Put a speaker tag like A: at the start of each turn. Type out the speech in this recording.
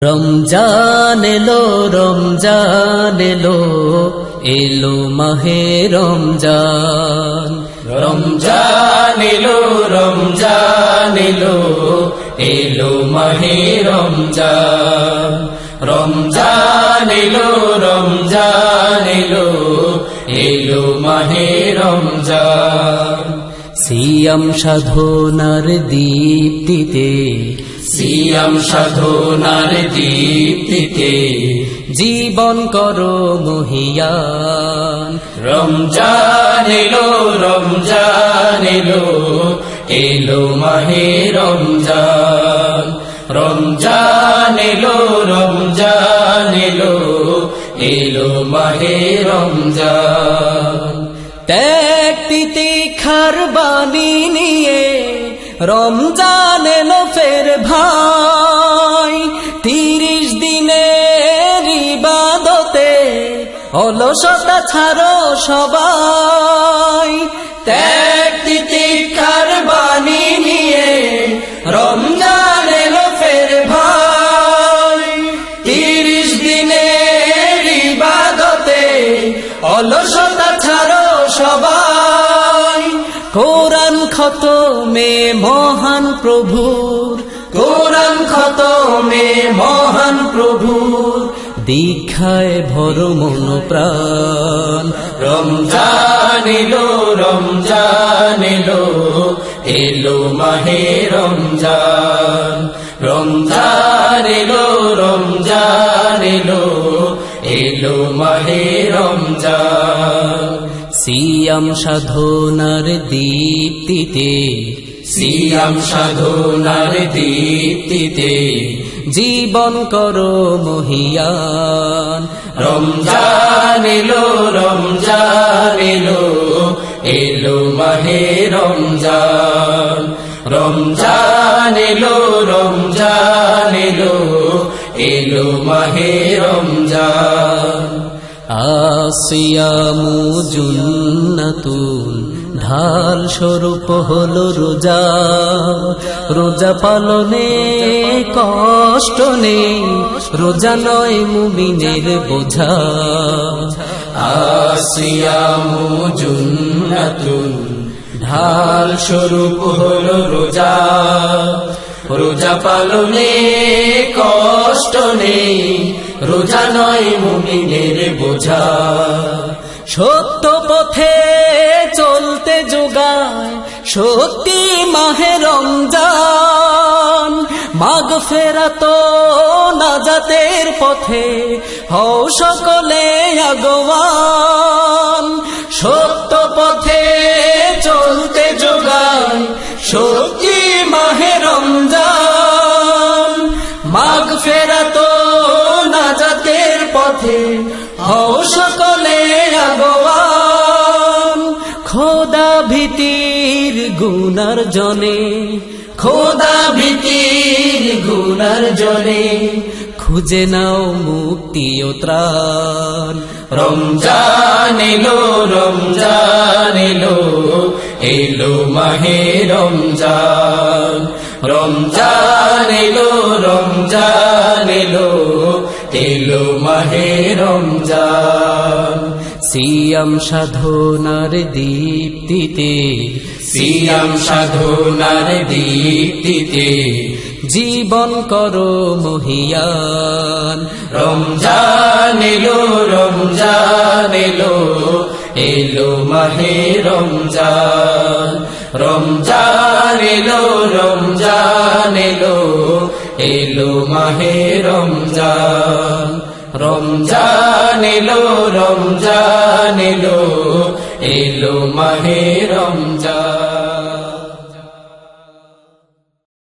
A: রমজান এলো রমজান এলো এলো মাহে রমজান।
B: রমজান এলো রমজান এলো এলো মাহে রমজান। রমজান এলো রমজান এলো এলো মাহে রমজান।
A: সিয়াম সাধনার দীপ্তিতে
B: সিয়াম সাধনার দীপ্তিতে
A: জীবন করো মহিয়ান।
B: রমজান এলো রমজান এলো এলো মাহে রমজান। রমজান এলো রমজান এলো এলো মাহে রমজান।
A: ত্যাগ তিতিক্ষার বাণী নিয়ে রমজান এলো ফের ভাই। 30 দিনের ইবাদতে অলসতা ছাড়ো সবাই।
B: ত্যাগ তিতিক্ষার বাণী নিয়ে রমজান এলো ফের ভাই। 30 দিনের ইবাদতে অলসতা ছাড়ো সবাই।
A: কোরআন খতমে মহান প্রভুর,
B: কোরআন খতমে মহান প্রভুর
A: দীক্ষায় ভর মন প্রাণ।
B: রমজান এলো রমজান এলো এলো মাহে রমজান। রমজান এলো রমজান এলো এলো মাহে রমজান।
A: সিয়াম সাধনার দীপ্তিতে
B: সিয়াম সাধনার দীপ্তিতে
A: জীবন করো মহিয়ান।
B: রমজান এলো রমজান এলো এলো মাহে রমজান। রমজান এলো রমজান এলো এলো মাহে রমজান।
A: আসিয়ামু জুন্নাতুন ঢাল স্বরূপ হলো রোজা। রোজা পালনে কষ্ট নেই, রোজা নয় মুমিনের বোঝা।
B: আসিয়ামু জুন্নাতুন ঢাল স্বরূপ হলো রোজা। রোজা পালনে কষ্ট নেই, রোজা নয় মুমিনের বোঝা।
A: সত্য পথে চলতে যোগায় শক্তি মাহে রমজান। মাগফিরাত নাজাতের পথে হও সকলে আগোয়ান।
B: সত্য পথে চলতে যোগায় শক্তি মাহে রমজান। মাগফিরাত নাজাতের পথে হও সকলে আগোয়ান।
A: খোদা ভীতির গুনার জনে,
B: খোদা ভীতির গুনার জনে
A: খুঁজে নাও মুক্তি ও ত্রাণ।
B: রমজান এলো রমজান এলো এলো মাহে রমজান। রমজান এলো রমজান এলো এলো মাহে রমজান।
A: সিয়াম সাধনার দীপ্তিতে
B: সিয়াম সাধনার দীপ্তিতে
A: জীবন করো মহিয়ান।
B: রমজান এলো রমজান এলো এলো মাহে রমজান। রমজান এলো রমজান এলো এলো মাহে রমজান। রমজান এলো রমজান এলো এলো মাহে রমজান।